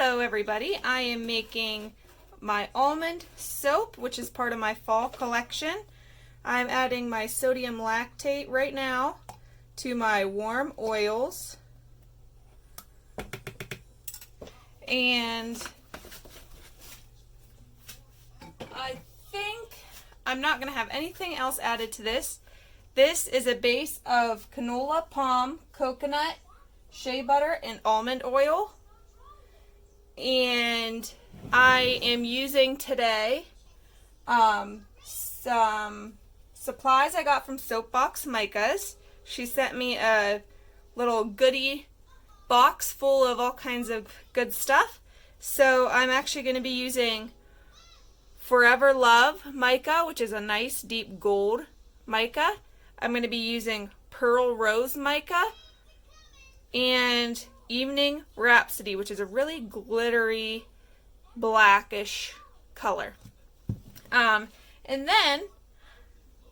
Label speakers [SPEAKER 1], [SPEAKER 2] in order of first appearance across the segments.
[SPEAKER 1] Hello everybody, I am making my almond soap, which is part of my fall collection. I'm adding my sodium lactate right now to my warm oils. And I think I'm not going to have anything else added to this. This is a base of canola, palm, coconut, shea butter, and almond oil. And I am using today some supplies I got from Box Micas. She sent me a little goodie box full of all kinds of good stuff. So I'm actually going to be using Forever Love mica, which is a nice deep gold mica. I'm going to be using Pearl Rose mica and Evening Rhapsody, which is a really glittery blackish color. And then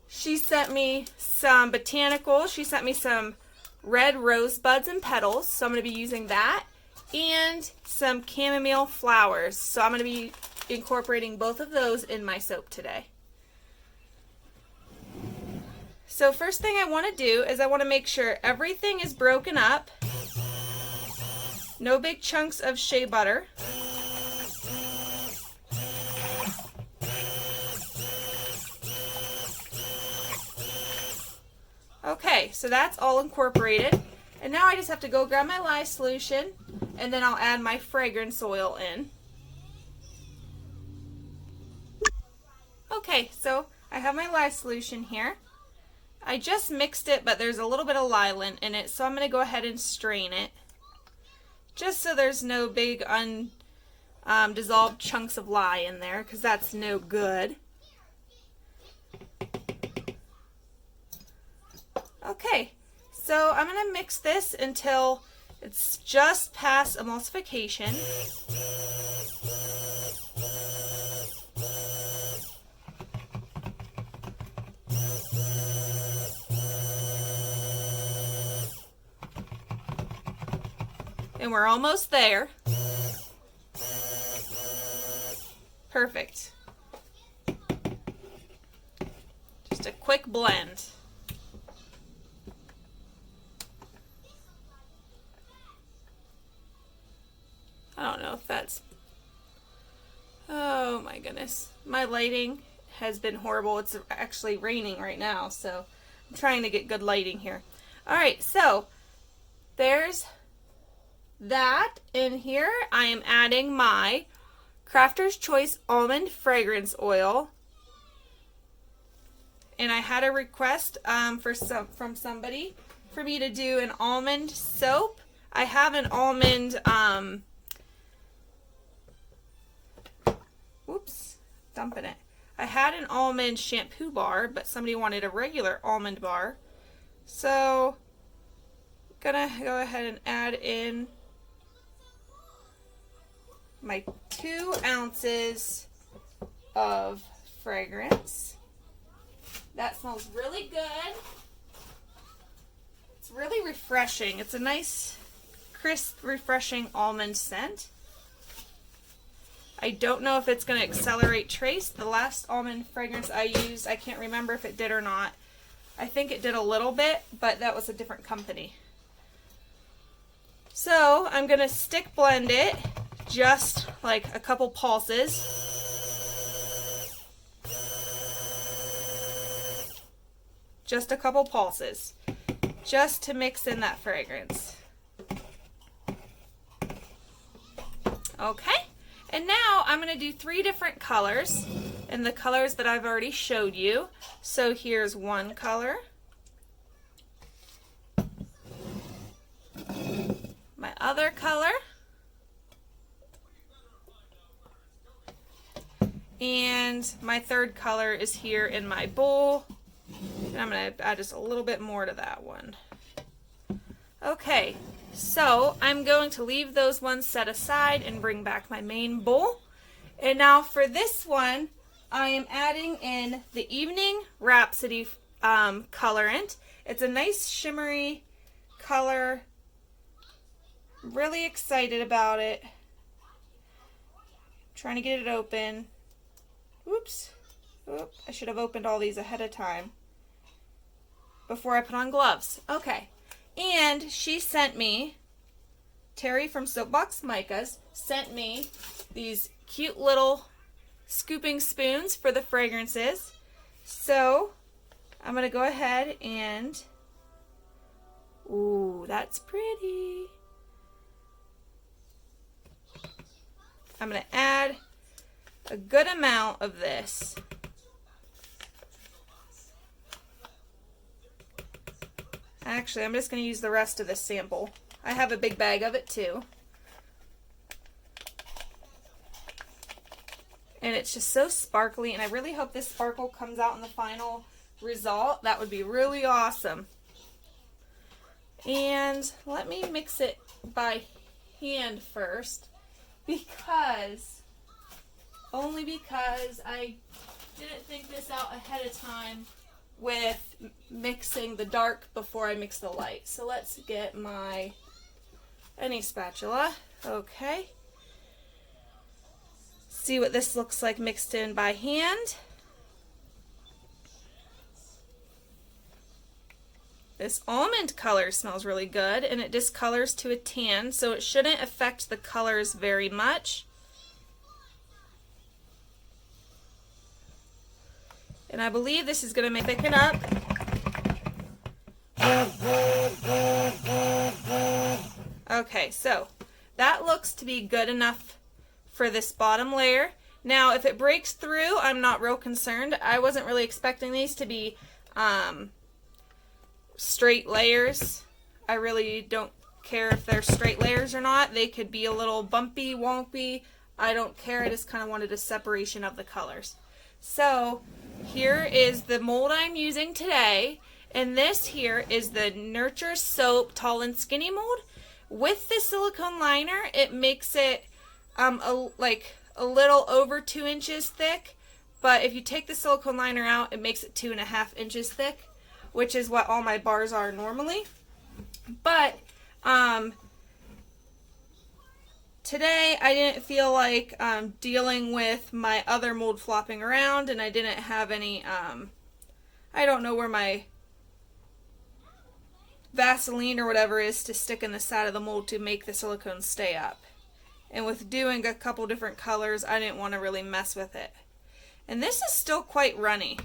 [SPEAKER 1] she sent me some Botanical. She sent me some red rosebuds and petals, so I'm going to be using that, and some chamomile flowers. So I'm going to be incorporating both of those in my soap today. So first thing I want to do is I want to make sure everything is broken up. No big chunks of shea butter. Okay, so that's all incorporated. And now I just have to go grab my lye solution, and then I'll add my fragrance oil in. Okay, so I have my lye solution here. I just mixed it, but there's a little bit of lye lint in it, so I'm going to go ahead and strain it, just so there's no big dissolved chunks of lye in there, because that's no good. Okay, so I'm going to mix this until it's just past emulsification. And we're almost there. Perfect. Just a quick blend. I don't know if that's... Oh my goodness. My lighting has been horrible. It's actually raining right now, so I'm trying to get good lighting here. Alright, so there's that. In here I am adding my Crafter's Choice Almond Fragrance Oil. And I had a request from somebody for me to do an almond soap. I have an almond... Whoops, dumping it. I had an almond shampoo bar, but somebody wanted a regular almond bar. So, gonna go ahead and add in my 2 ounces of fragrance. That smells really good. It's really refreshing. It's a nice, crisp, refreshing almond scent. I don't know if it's going to accelerate trace. The last almond fragrance I used, I can't remember if it did or not. I think it did a little bit, but that was a different company. So I'm going to stick blend it, just like a couple pulses. Just a couple pulses, just to mix in that fragrance. Okay. And now I'm going to do 3 different colors, and the colors that I've already showed you. So here's one color, my other color, and my third color is here in my bowl. And I'm going to add just a little bit more to that one. Okay, so I'm going to leave those ones set aside and bring back my main bowl. And now for this one, I am adding in the Evening Rhapsody colorant. It's a nice shimmery color. Really excited about it. Trying to get it open. Oops. Oop, I should have opened all these ahead of time before I put on gloves. Okay. And she sent me, Terry from Box Micas, sent me these cute little scooping spoons for the fragrances. So I'm going to go ahead and, ooh, that's pretty. I'm going to add a good amount of this. Actually, I'm just going to use the rest of this sample. I have a big bag of it too. And it's just so sparkly, and I really hope this sparkle comes out in the final result. That would be really awesome. And let me mix it by hand first, only because I didn't think this out ahead of time with mixing the dark before I mix the light. So let's get any spatula. Okay. See what this looks like mixed in by hand. This almond color smells really good, and it discolors to a tan, so it shouldn't affect the colors very much. And I believe this is going to thicken up. Okay, so that looks to be good enough for this bottom layer. Now, if it breaks through, I'm not real concerned. I wasn't really expecting these to be straight layers. I really don't care if they're straight layers or not. They could be a little bumpy, wompy. I don't care. I just kind of wanted a separation of the colors. So here is the mold I'm using today, and this here is the Nurture Soap Tall and Skinny mold. With the silicone liner, it makes it like a little over 2 inches thick, but if you take the silicone liner out, it makes it 2.5 inches thick, which is what all my bars are normally. But today I didn't feel like dealing with my other mold flopping around, and I didn't have any, I don't know where my Vaseline or whatever is to stick in the side of the mold to make the silicone stay up. And with doing a couple different colors, I didn't want to really mess with it. And this is still quite runny.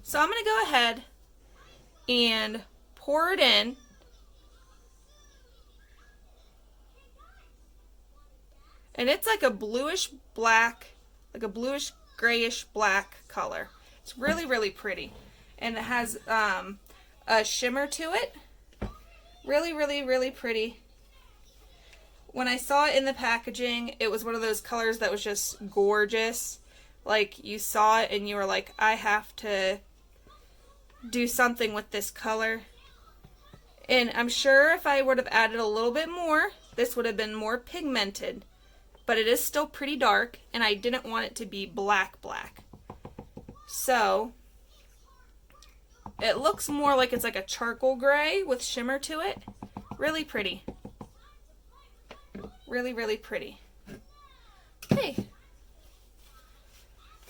[SPEAKER 1] So I'm going to go ahead and pour it in. And it's like a bluish black, like a bluish grayish black color. It's really, really pretty. And it has a shimmer to it. Really, really, really pretty. When I saw it in the packaging, it was one of those colors that was just gorgeous. Like, you saw it and you were like, I have to do something with this color. And I'm sure if I would have added a little bit more, this would have been more pigmented. But it is still pretty dark, and I didn't want it to be black black. So it looks more like it's like a charcoal gray with shimmer to it. Really pretty. Really, really pretty. Okay.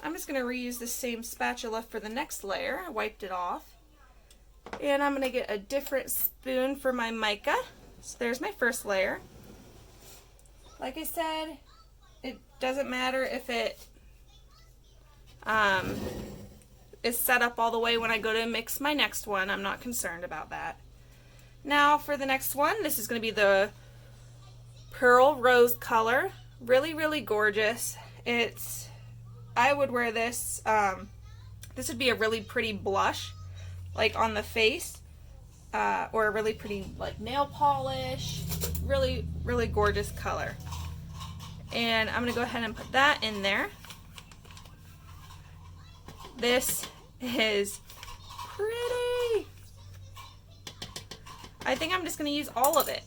[SPEAKER 1] I'm just going to reuse the same spatula for the next layer. I wiped it off. And I'm going to get a different spoon for my mica. So there's my first layer. Like I said, it doesn't matter if it is set up all the way when I go to mix my next one. I'm not concerned about that. Now for the next one, this is going to be the Pearl Rose color. Really, really gorgeous. I would wear this, this would be a really pretty blush, like on the face, or a really pretty like nail polish. Really, really gorgeous color. And I'm going to go ahead and put that in there. This is pretty. I think I'm just going to use all of it.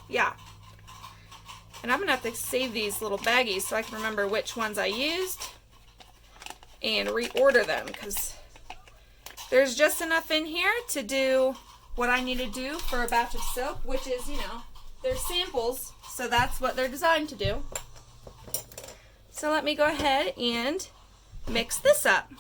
[SPEAKER 1] Yeah. And I'm going to have to save these little baggies so I can remember which ones I used and reorder them, because there's just enough in here to do what I need to do for a batch of soap, which is, you know, they're samples, so that's what they're designed to do. So let me go ahead and mix this up.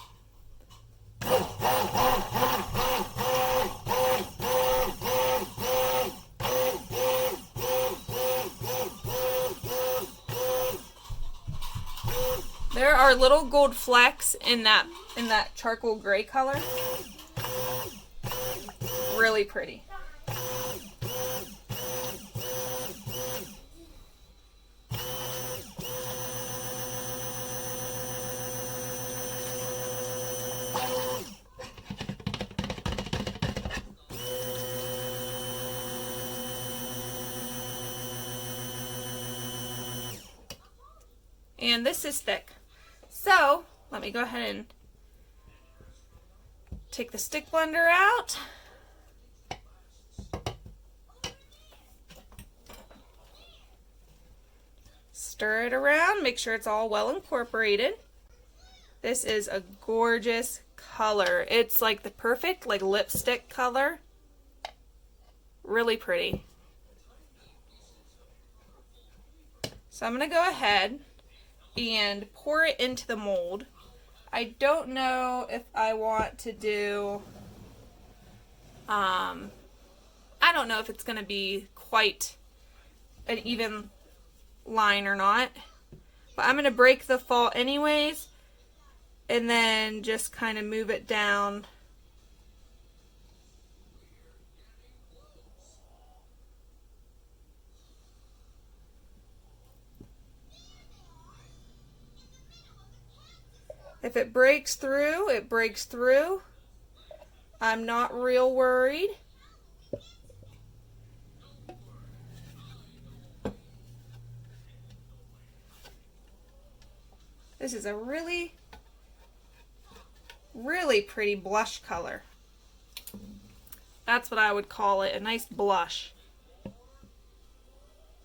[SPEAKER 1] There are little gold flecks in that charcoal gray color. Really pretty. And this is thick. So let me go ahead and take the stick blender out. Stir it around, make sure it's all well incorporated. This is a gorgeous color. It's like the perfect like lipstick color. Really pretty. So I'm going to go ahead and pour it into the mold. I don't know if I want to do, I don't know if it's going to be quite an even line or not, but I'm going to break the fall anyways and then just kind of move it down. If it breaks through, it breaks through. I'm not real worried. This is a really, really pretty blush color. That's what I would call it, a nice blush.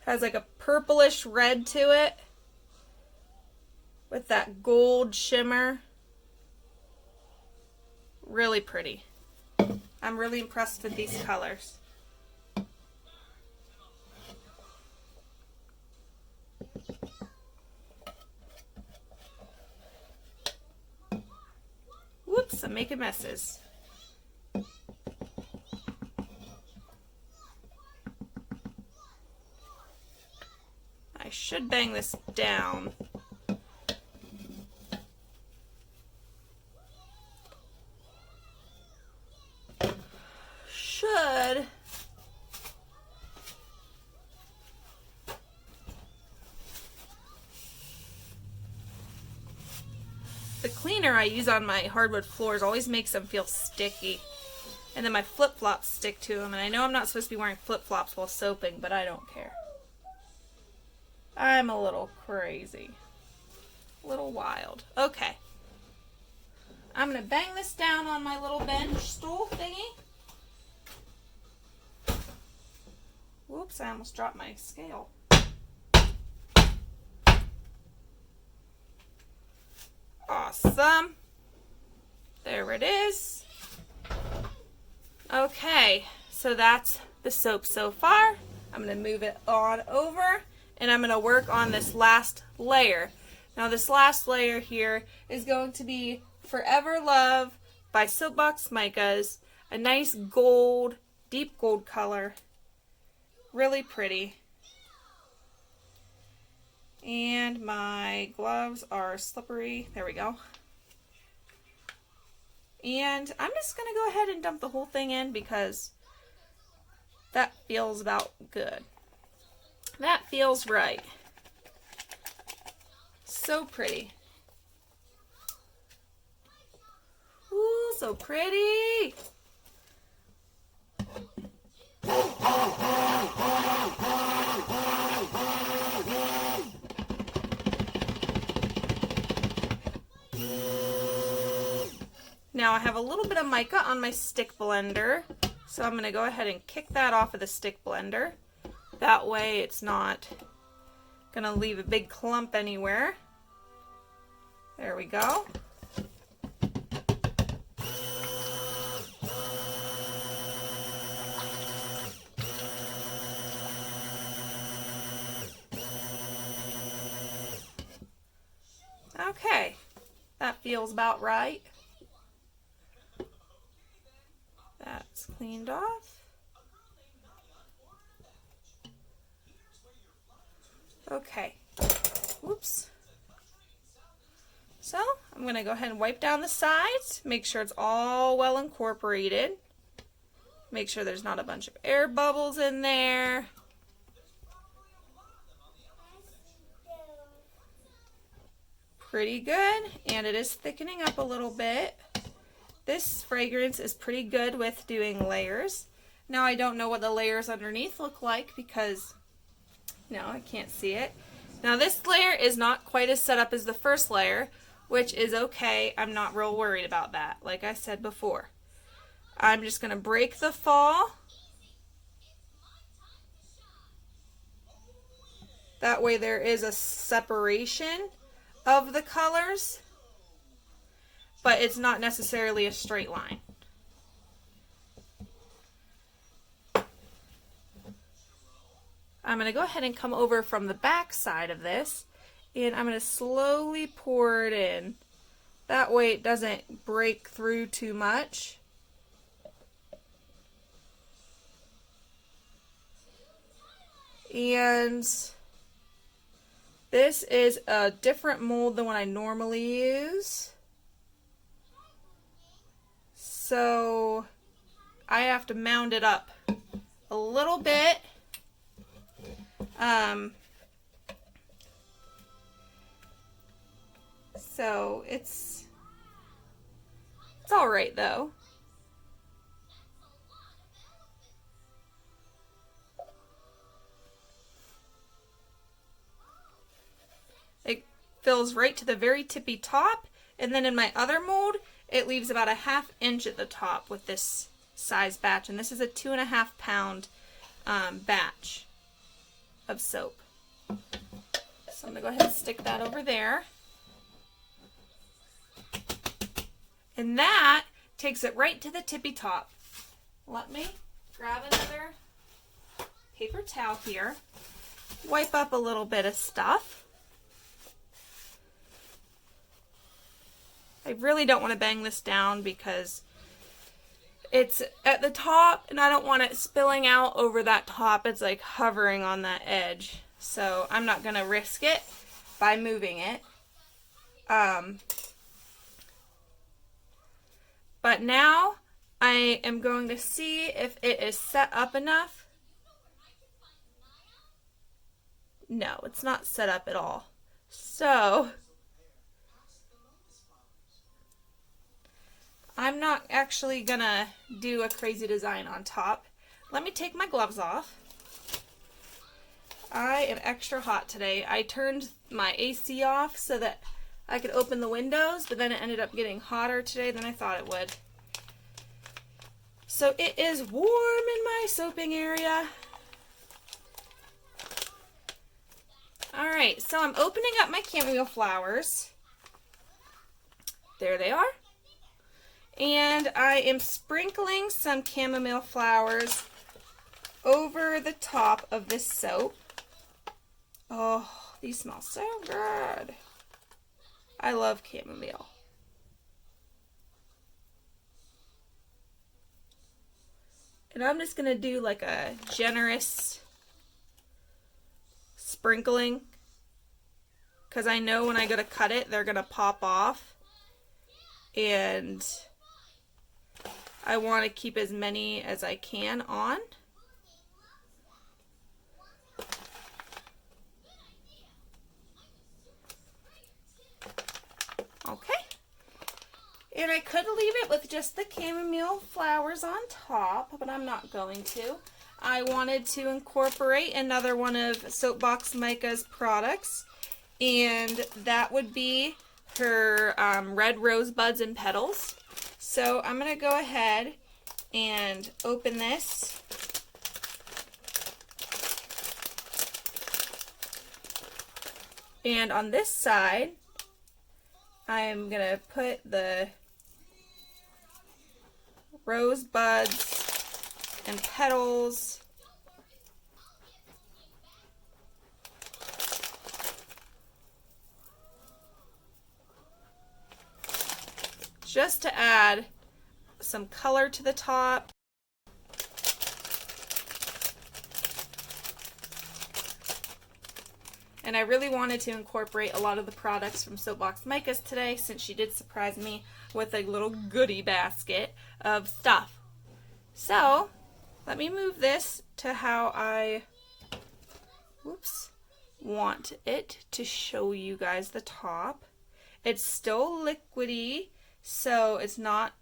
[SPEAKER 1] Has like a purplish red to it with that gold shimmer. Really pretty. I'm really impressed with these colors. Whoops, I'm making messes. I should bang this down. Should. The cleaner I use on my hardwood floors always makes them feel sticky. And then my flip-flops stick to them. And I know I'm not supposed to be wearing flip-flops while soaping, but I don't care. I'm a little crazy. A little wild. Okay. I'm going to bang this down on my little bench stool thingy. Whoops, I almost dropped my scale. Awesome. There it is. Okay, so that's the soap so far. I'm going to move it on over and I'm going to work on this last layer. Now this last layer here is going to be Forever Love by Box Micas. A nice gold, deep gold color. Really pretty. And my gloves are slippery. There we go. And I'm just going to go ahead and dump the whole thing in because that feels about good. That feels right. So pretty. Ooh, so pretty. Now I have a little bit of mica on my stick blender, so I'm going to go ahead and kick that off of the stick blender. That way it's not going to leave a big clump anywhere. There we go. feels about right. That's cleaned off. Okay. Whoops. So I'm going to go ahead and wipe down the sides, make sure it's all well incorporated. Make sure there's not a bunch of air bubbles in there. Pretty good, and it is thickening up a little bit. This fragrance is pretty good with doing layers. Now I don't know what the layers underneath look like because, no, I can't see it. Now this layer is not quite as set up as the first layer, which is okay. I'm not real worried about that, like I said before. I'm just going to break the fall. That way there is a separation of the colors, but it's not necessarily a straight line. I'm going to go ahead and come over from the back side of this, and I'm going to slowly pour it in. That way it doesn't break through too much. And this is a different mold than what I normally use. So I have to mound it up a little bit. So it's all right though. It fills right to the very tippy top, and then in my other mold it leaves about a 1/2 inch at the top with this size batch, and this is a 2.5 pound batch of soap. So I'm going to go ahead and stick that over there. And that takes it right to the tippy top. Let me grab another paper towel here, wipe up a little bit of stuff. I really don't want to bang this down because it's at the top and I don't want it spilling out over that top. It's like hovering on that edge. So I'm not going to risk it by moving it. But now I am going to see if it is set up enough. No, it's not set up at all. So I'm not actually gonna do a crazy design on top. Let me take my gloves off. I am extra hot today. I turned my AC off so that I could open the windows, but then it ended up getting hotter today than I thought it would. So it is warm in my soaping area. Alright, so I'm opening up my chamomile flowers. There they are. And I am sprinkling some chamomile flowers over the top of this soap. Oh, these smell so good. I love chamomile. And I'm just going to do like a generous sprinkling, because I know when I go to cut it, they're going to pop off. And I want to keep as many as I can on. Okay. And I could leave it with just the chamomile flowers on top, but I'm not going to. I wanted to incorporate another one of Box Micas products, and that would be her red rosebuds and petals. So I'm going to go ahead and open this. And on this side, I'm going to put the rosebuds and petals. just to add some color to the top. And I really wanted to incorporate a lot of the products from Box Micas today, since she did surprise me with a little goodie basket of stuff. So, let me move this to how I want it to show you guys the top. It's still liquidy, so it's not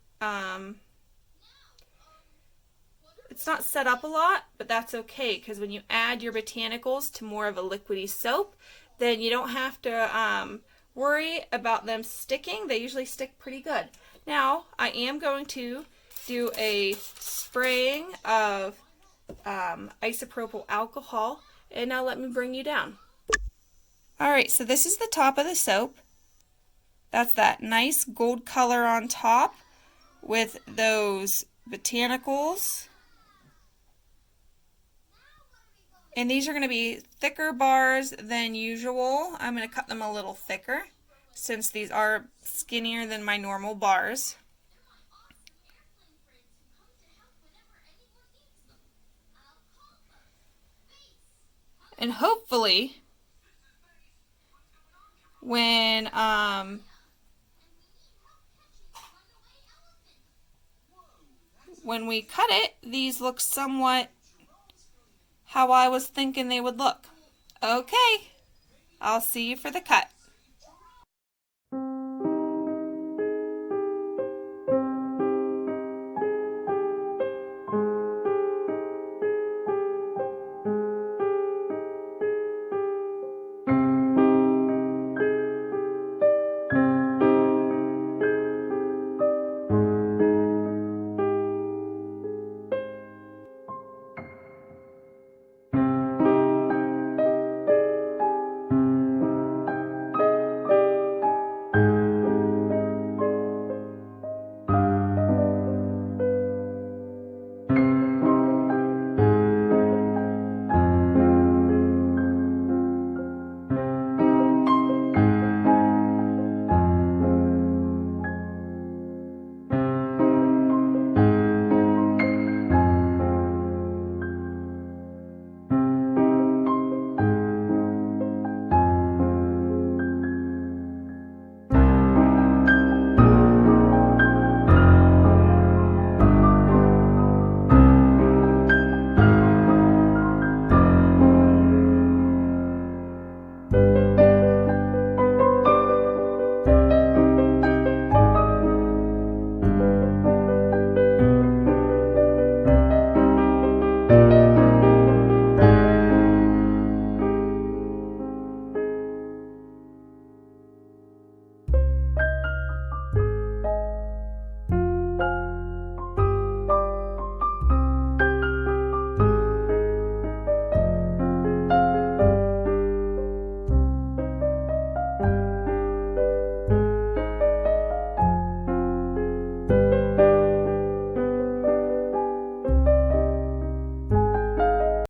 [SPEAKER 1] set up a lot, but that's okay, because when you add your botanicals to more of a liquidy soap, then you don't have to worry about them sticking. They usually stick pretty good. Now, I am going to do a spraying of isopropyl alcohol, and now let me bring you down. Alright, so this is the top of the soap. That's that nice gold color on top with those botanicals. And these are going to be thicker bars than usual. I'm going to cut them a little thicker since these are skinnier than my normal bars. And hopefully when we cut it, these look somewhat how I was thinking they would look. Okay, I'll see you for the cut.